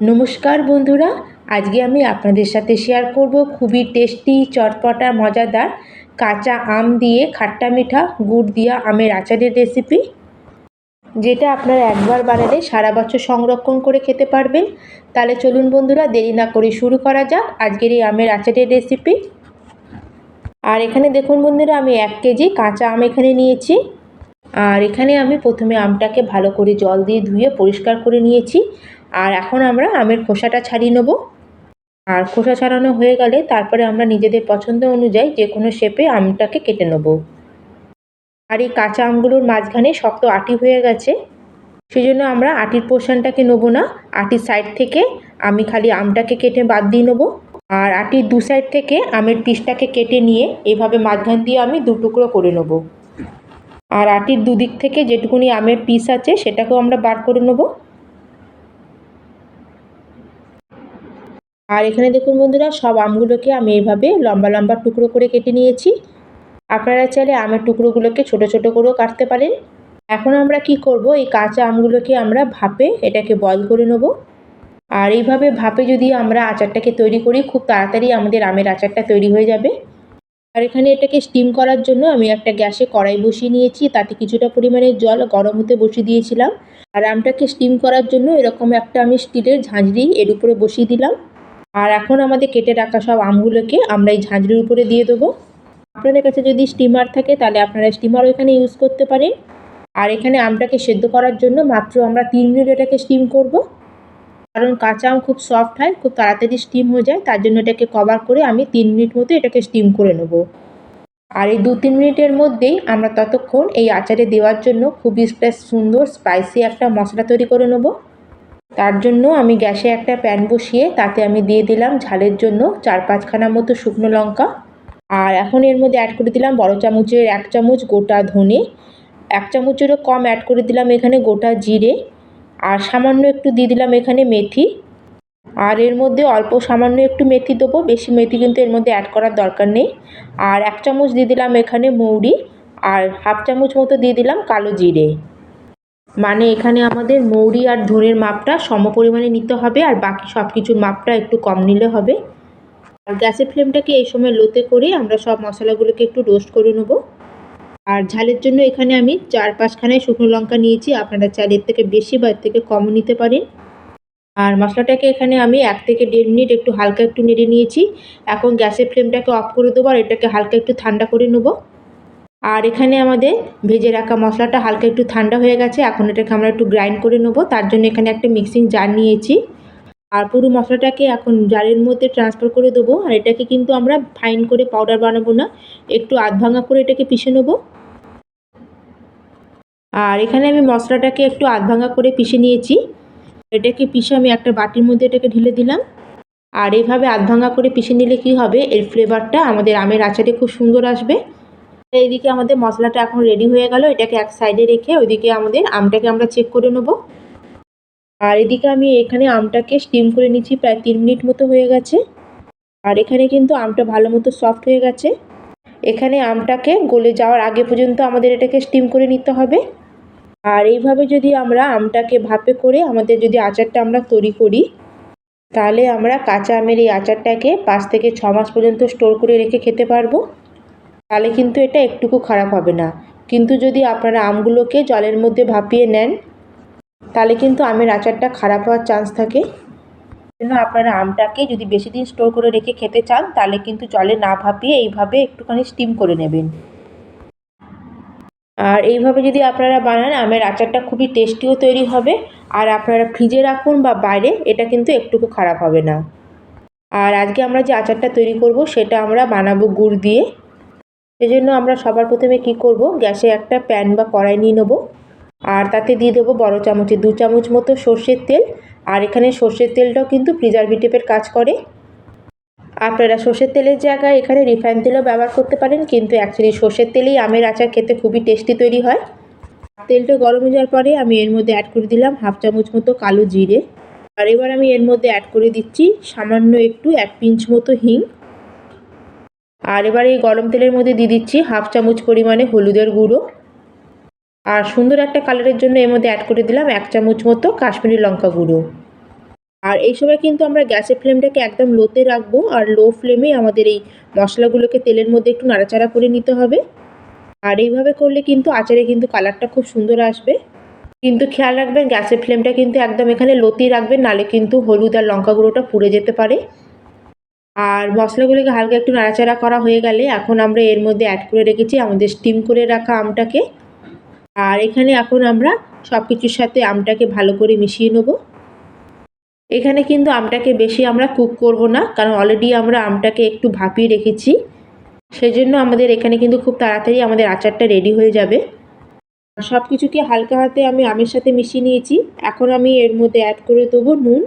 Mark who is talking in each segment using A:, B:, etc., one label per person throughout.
A: নমস্কার বন্ধুরা, আজকে আমি আপনাদের সাথে শেয়ার করব খুবই টেস্টি, চটপটা, মজাদার কাঁচা আম দিয়ে খাট্টা মিঠা গুড় দিয়া আমের আচারের রেসিপি, যেটা আপনারা একবার বানালে সারা বছর সংরক্ষণ করে খেতে পারবেন। তাহলে চলুন বন্ধুরা, দেরি না করে শুরু করা যাক আজকের এই আমের আচারের রেসিপি। আর এখানে দেখুন বন্ধুরা, আমি 1 কেজি কাঁচা আম এখানে নিয়েছি। আর এখানে আমি প্রথমে আমটাকে ভালো করে জল দিয়ে ধুয়ে পরিষ্কার করে নিয়েছি। আর এখন আমরা আমের খোসাটা ছাড়িয়ে নেব। আর খোসা ছাড়ানো হয়ে গেলে তারপরে আমরা নিজেদের পছন্দ অনুযায়ী যে কোনো শেপে আমটাকে কেটে নেব। আর এই কাঁচা আমগুলোর মাঝখানে শক্ত আটি হয়ে গেছে, সেই জন্য আমরা আটির পোর্শনটাকে নেব না। আটির সাইড থেকে আমি খালি আমটাকে কেটে বাদ দিয়ে নেবো। আর আটির দু সাইড থেকে আমের পিসটাকে কেটে নিয়ে এভাবে মাঝখান দিয়ে আমি 2 টুকরো করে নেব। আর আটির দুদিক থেকে যেটুকুনি আমের পিস আছে সেটাকেও আমরা বার করে নেব। আর এখানে দেখুন বন্ধুরা, সব আমগুলোকে আমি এইভাবে লম্বা লম্বা টুকরো করে কেটে নিয়েছি। আপনারা চাইলে আমের টুকরোগুলোকে ছোট ছোট করেও কাটতে পারেন। এখন আমরা কি করব, এই কাঁচা আমগুলোকে আমরা ভাপে এটাকে বয়ল করে নেব। আর এইভাবে ভাপে যদি আমরা আচারটাকে তৈরি করি, খুব তাড়াতাড়ি আমাদের আমের আচারটা তৈরি হয়ে যাবে। আর এখানে এটাকে স্টিম করার জন্য আমি একটা গ্যাসে কড়াই বসিয়ে নিয়েছি, তাতে কিছুটা পরিমাণে জল গরম হতে বসিয়ে দিয়েছিলাম। আর আমটাকে স্টিম করার জন্য এরকম একটা আমি স্টিলের ঝাঁঝরি এর উপরে বসিয়ে দিলাম। আর এখন আমাদের কেটে রাখা সব আমগুলোকে আমরা এই ঝাঁঝরির উপরে দিয়ে দেবো। আপনাদের কাছে যদি স্টিমার থাকে তাহলে আপনারা স্টিমারও এখানে ইউজ করতে পারেন। আর এখানে আমটাকে সেদ্ধ করার জন্য মাত্র আমরা 3 মিনিট এটাকে স্টিম করব, কারণ কাঁচা আম খুব সফট হয়, খুব তাড়াতাড়ি স্টিম হয়ে যায়। তার জন্য এটাকে কভার করে আমি 3 মিনিট মতো এটাকে স্টিম করে নেব। আর এই 2-3 মিনিটের মধ্যেই আমরা ততক্ষণ এই আচারে দেওয়ার জন্য খুবই সুন্দর স্পাইসি একটা মশলা তৈরি করে নেব। তার জন্য আমি গ্যাসে একটা প্যান বসিয়ে তাতে আমি দিয়ে দিলাম ঝালের জন্য 4-5 খানা মতো শুকনো লঙ্কা। আর এখন এর মধ্যে অ্যাড করে দিলাম বড় চামচের 1 চামচ গোটা ধনে, 1 চামচেরও কম অ্যাড করে দিলাম এখানে গোটা জিরে। আর সামান্য একটু দিয়ে দিলাম এখানে মেথি। আর এর মধ্যে অল্প সামান্য একটু মেথি দেবো, বেশি মেথি কিন্তু এর মধ্যে অ্যাড করার দরকার নেই। আর 1 চামচ দিয়ে দিলাম এখানে মৌরি। আর হাফ চামচ মতো দিয়ে দিলাম কালো জিরে। মানে এখানে আমাদের মৌরি আর ধনের মাপটা সম পরিমাণে নিতে হবে, আর বাকি সব কিছুর মাপটা একটু কম নিলে হবে। আর গ্যাসের ফ্লেমটাকে এই সময় লোতে করে আমরা সব মশলাগুলোকে একটু রোস্ট করে নেব। আর ঝালের জন্য এখানে আমি 4-5 খানায় শুকনো লঙ্কা নিয়েছি, আপনারা চাইলে এর থেকে বেশি বা এর থেকে কমও নিতে পারেন। আর মশলাটাকে এখানে আমি 1 থেকে 1.5 মিনিট একটু হালকা একটু নেড়ে নিয়েছি। এখন গ্যাসের ফ্লেমটাকে অফ করে দেবো আর এটাকে হালকা একটু ঠান্ডা করে নেব। আর এখানে আমাদের ভেজে রাখা মশলাটা হালকা একটু ঠান্ডা হয়ে গেছে, এখন এটাকে আমরা একটু গ্রাইন্ড করে নেব। তার জন্য এখানে একটা মিক্সিং জার নিয়েছি। আর পুরো মশলাটাকে এখন জারের মধ্যে ট্রান্সফার করে দেবো। আর এটাকে কিন্তু আমরা ফাইন করে পাউডার বানাবো না, একটু আধভাঙা করে এটাকে পিষে নেব। আর এখানে আমি মশলাটাকে একটু আধভাঙা করে পিষে নিয়েছি। এটাকে পিষে আমি একটা বাটির মধ্যে এটাকে ঢেলে দিলাম। আর এইভাবে আধভাঙা করে পিষে নিলে কি হবে, এর ফ্লেভারটা আমাদের আমের আচারে খুব সুন্দর আসবে। এইদিকে আমাদের মশলাটা এখন রেডি হয়ে গেল, এটাকে এক সাইডে রেখে ওইদিকে আমাদের আমটাকে আমরা চেক করে নেব। আর এদিকে আমি এখানে আমটাকে স্টিম করে নিচ্ছি, প্রায় 3 মিনিট মতো হয়ে গেছে। আর এখানে কিন্তু আমটা ভালো মতো সফট হয়ে গেছে। এখানে আমটাকে গলে যাওয়ার আগে পর্যন্ত আমাদের এটাকে স্টিম করে নিতে হবে। আর এইভাবে যদি আমরা আমটাকে ভাপে করে আমাদের যদি আচারটা আমরা তৈরি করি, তাহলে আমরা কাঁচা আমের এই আচারটাকে 5 থেকে 6 মাস পর্যন্ত স্টোর করে রেখে খেতে পারবো। তাহলে কিন্তু এটা একটুকু খারাপ হবে না। কিন্তু যদি আপনারা আমগুলোকে জলের মধ্যে ভাপিয়ে নেন, তাহলে কিন্তু আমের আচারটা খারাপ হওয়ার চান্স থাকে। জন্য আপনারা আমটাকে যদি বেশি দিন স্টোর করে রেখে খেতে চান, তাহলে কিন্তু জলে না ভাপিয়ে এইভাবে একটুখানি স্টিম করে নেবেন। আর এইভাবে যদি আপনারা বানান, আমের আচারটা খুবই টেস্টিও তৈরি হবে। আর আপনারা ফ্রিজে রাখুন বা বাইরে, এটা কিন্তু একটুকু খারাপ হবে না। আর আজকে আমরা যে আচারটা তৈরি করব সেটা আমরা বানাবো গুড় দিয়ে। সেজন্য আমরা সবার প্রথমে কি করব, গ্যাসে একটা প্যান বা কড়াই নিয়ে নেব। আর তাতে দিয়ে দেবো বড় চামচে 2 চামচ মতো সর্ষের তেল। আর এখানে সর্ষের তেলটাও কিন্তু প্রিজারভেটিভের কাজ করে। আপনারা সর্ষের তেলের জায়গায় এখানে রিফাইন তেলও ব্যবহার করতে পারেন, কিন্তু অ্যাকচুয়ালি সর্ষের তেলেই আমের আচার খেতে খুবই টেস্টি তৈরি হয়। তেলটা গরম হয়ে যাওয়ার পরে আমি এর মধ্যে অ্যাড করে দিলাম হাফ চামচ মতো কালো জিরে। আর এবার আমি এর মধ্যে অ্যাড করে দিচ্ছি সামান্য একটু 1 পিঞ্চ মতো হিং। আর এবার এই গরম তেলের মধ্যে দিয়ে দিচ্ছি হাফ চামচ পরিমাণে হলুদের গুঁড়ো। আর সুন্দর একটা কালারের জন্য এর মধ্যে অ্যাড করে দিলাম 1 চামচ মতো কাশ্মীরি লঙ্কা গুঁড়ো। আর এই সময় কিন্তু আমরা গ্যাসের ফ্লেমটাকে একদম লোতে রাখবো, আর লো ফ্লেমে আমাদের এই মশলাগুলোকে তেলের মধ্যে একটু নাড়াচাড়া করে নিতে হবে। আর এইভাবে করলে কিন্তু আচারে কিন্তু কালারটা খুব সুন্দর আসবে। কিন্তু খেয়াল রাখবেন গ্যাসের ফ্লেমটা কিন্তু একদম এখানে লোতেই রাখবেন, নাহলে কিন্তু হলুদ আর লঙ্কা গুঁড়োটা পুড়ে যেতে পারে। আর মশলাগুলোকে হালকা একটু নাড়াচাড়া করা হয়ে গেলে এখন আমরা এর মধ্যে অ্যাড করে রেখেছি আমাদের স্টিম করে রাখা আমটাকে। আর এখানে এখন আমরা সব কিছুর সাথে আমটাকে ভালো করে মিশিয়ে নেব। এখানে কিন্তু আমটাকে বেশি আমরা কুক করব না, কারণ অলরেডি আমরা আমটাকে একটু ভাপিয়ে রেখেছি। সেজন্য আমাদের এখানে কিন্তু খুব তাড়াতাড়ি আমাদের আচারটা রেডি হয়ে যাবে। সব কিছুকে হালকা হাতে আমি আমের সাথে মিশিয়ে নিয়েছি। এখন আমি এর মধ্যে অ্যাড করে দেবো নুন।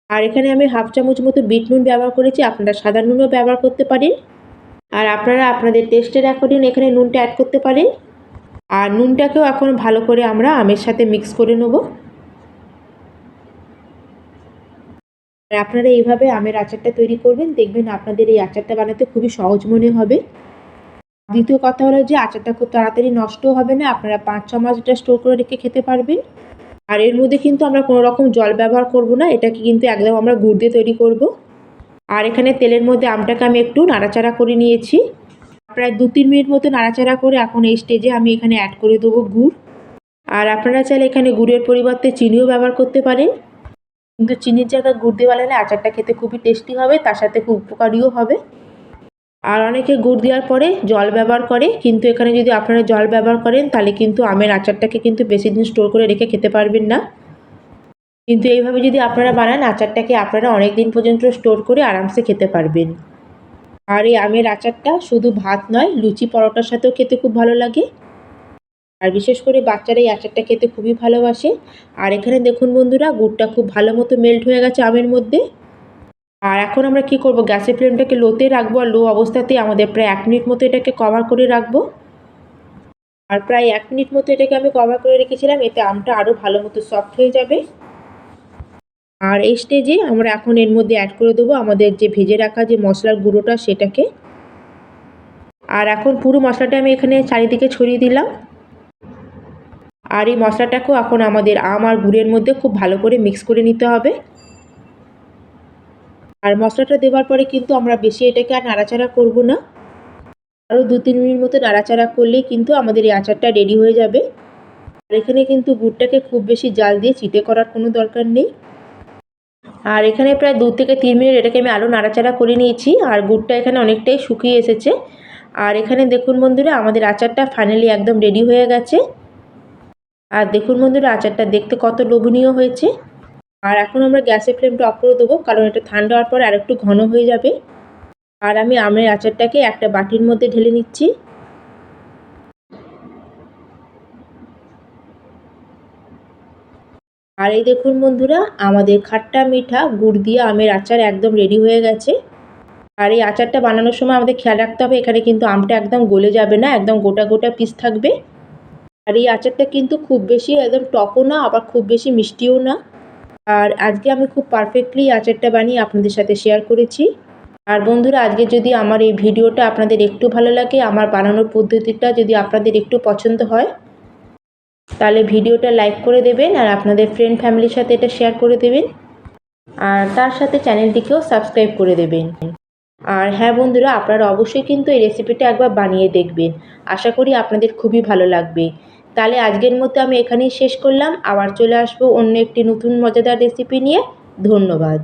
A: আর এখানে আমি হাফ চামচ মতো বিট নুন ব্যবহার করেছি, আপনারা সাদা নুনও ব্যবহার করতে পারেন। আর আপনারা আপনাদের টেস্টের অ্যাকর্ডিং এখানে নুনটা অ্যাড করতে পারেন। আর নুনটাকেও এখন ভালো করে আমরা আমের সাথে মিক্স করে নেব। আর আপনারা এইভাবে আমের আচারটা তৈরি করবেন, দেখবেন আপনাদের এই আচারটা বানাতে খুবই সহজ মনে হবে। দ্বিতীয় কথা হলো যে আচারটা খুব তাড়াতাড়ি নষ্টও হবে না, আপনারা 5-6 মাস এটা স্টোর করে রেখে খেতে পারবেন। আর এর মধ্যে কিন্তু আমরা কোনো রকম জল ব্যবহার করব না, এটাকে কিন্তু একদম আমরা গুড় দিয়ে তৈরি করব। আর এখানে তেলের মধ্যে আমটাকে আমি একটু নাড়াচাড়া করে নিয়েছি। প্রায় 2-3 মিনিট মতো নাড়াচাড়া করে এখন এই স্টেজে আমি এখানে অ্যাড করে দেবো গুড়। আর আপনারা চাইলে এখানে গুড়ের পরিবর্তে চিনিও ব্যবহার করতে পারেন, কিন্তু চিনির জায়গায় গুড় দিয়ে বানালে আচারটা খেতে খুবই টেস্টি হবে, তার সাথে খুব উপকারীও হবে। আর অনেকে গুড় দেওয়ার পরে জল ব্যবহার করে, কিন্তু এখানে যদি আপনারা জল ব্যবহার করেন তাহলে কিন্তু আমের আচারটাকে কিন্তু বেশি দিন স্টোর করে রেখে খেতে পারবেন না। কিন্তু এইভাবে যদি আপনারা বানান আচারটাকে আপনারা অনেক দিন পর্যন্ত স্টোর করে আরামসে খেতে পারবেন। আর এই আমের আচারটা শুধু ভাত নয়, লুচি পরোটার সাথেও খেতে খুব ভালো লাগে। আর বিশেষ করে বাচ্চারা এই আচারটা খেতে খুবই ভালোবাসে। আর এখানে দেখুন বন্ধুরা, গুড়টা খুব ভালো মতো মেল্ট হয়ে গেছে আমের মধ্যে। আর এখন আমরা কি করব, গ্যাসের ফ্লেমটাকে লোতে রাখবো, আর লো অবস্থাতেই আমাদের প্রায় 1 মিনিট মতো এটাকে কভার করে রাখবো। আর প্রায় 1 মিনিট মতো এটাকে আমি কভার করে রেখেছিলাম, এতে আমটা আরও ভালো মতো সফট হয়ে যাবে। আর এই স্টেজে আমরা এখন এর মধ্যে অ্যাড করে দেবো আমাদের যে ভেজে রাখা যে মশলার গুঁড়োটা সেটাকে। আর এখন পুরো মশলাটা আমি এখানে চারিদিকে ছড়িয়ে দিলাম। আর এই মশলাটাকেও এখন আমাদের আম আর গুড়ের মধ্যে খুব ভালো করে মিক্স করে নিতে হবে। আর মশলাটা দেওয়ার পরে কিন্তু আমরা বেশি এটাকে আর নাড়াচাড়া করব না, আরও 2-3 মিনিট মতো নাড়াচাড়া করলেই কিন্তু আমাদের এই আচারটা রেডি হয়ে যাবে। আর এখানে কিন্তু গুড়টাকে খুব বেশি জাল দিয়ে চিটে করার কোনো দরকার নেই। আর এখানে প্রায় 2-3 মিনিট এটাকে আমি আরও নাড়াচাড়া করে নিয়েছি, আর গুড়টা এখানে অনেকটাই শুকিয়ে এসেছে। আর এখানে দেখুন বন্ধুরা, আমাদের আচারটা ফাইনালি একদম রেডি হয়ে গেছে। আর দেখুন বন্ধুরা, আচারটা দেখতে কত লোভনীয় হয়েছে। আর এখন আমরা গ্যাসের ফ্লেমটা অফ করে দেবো, কারণ এটা ঠান্ডা হওয়ার পর আরেকটু ঘন হয়ে যাবে। আর আমি আমের আচারটাকে একটা বাটির মধ্যে ঢেলে নিচ্ছি। আর এই দেখুন বন্ধুরা, আমাদের খাট্টা মিঠা গুড় দিয়ে আমের আচার একদম রেডি হয়ে গেছে। আর এই আচারটা বানানোর সময় আমাদের খেয়াল রাখতে হবে এখানে কিন্তু আমটা একদম গলে যাবে না, একদম গোটা গোটা পিস থাকবে। আর এই আচারটা কিন্তু খুব বেশি একদম টকও না, আবার খুব বেশি মিষ্টিও না। আর আজকে আমি খুব পারফেক্টলি আচারটা বানিয়ে আপনাদের সাথে শেয়ার করেছি। আর বন্ধুরা, আজকে যদি আমার এই ভিডিওটা আপনাদের একটু ভালো লাগে, আমার বানানোর পদ্ধতিটা যদি আপনাদের একটু পছন্দ হয়, তাহলে ভিডিওটা লাইক করে দেবেন, আর আপনাদের ফ্রেন্ড ফ্যামিলির সাথে এটা শেয়ার করে দেবেন। আর তার সাথে চ্যানেলটিকেও সাবস্ক্রাইব করে দেবেন। আর হ্যাঁ বন্ধুরা, আপনারা অবশ্যই কিন্তু এই রেসিপিটা একবার বানিয়ে দেখবেন, আশা করি আপনাদের খুবই ভালো লাগবে। তাহলে আজকের মতো আমি এখানেই শেষ করলাম, আবার চলে আসবো অন্য একটি নতুন মজাদার রেসিপি নিয়ে। ধন্যবাদ।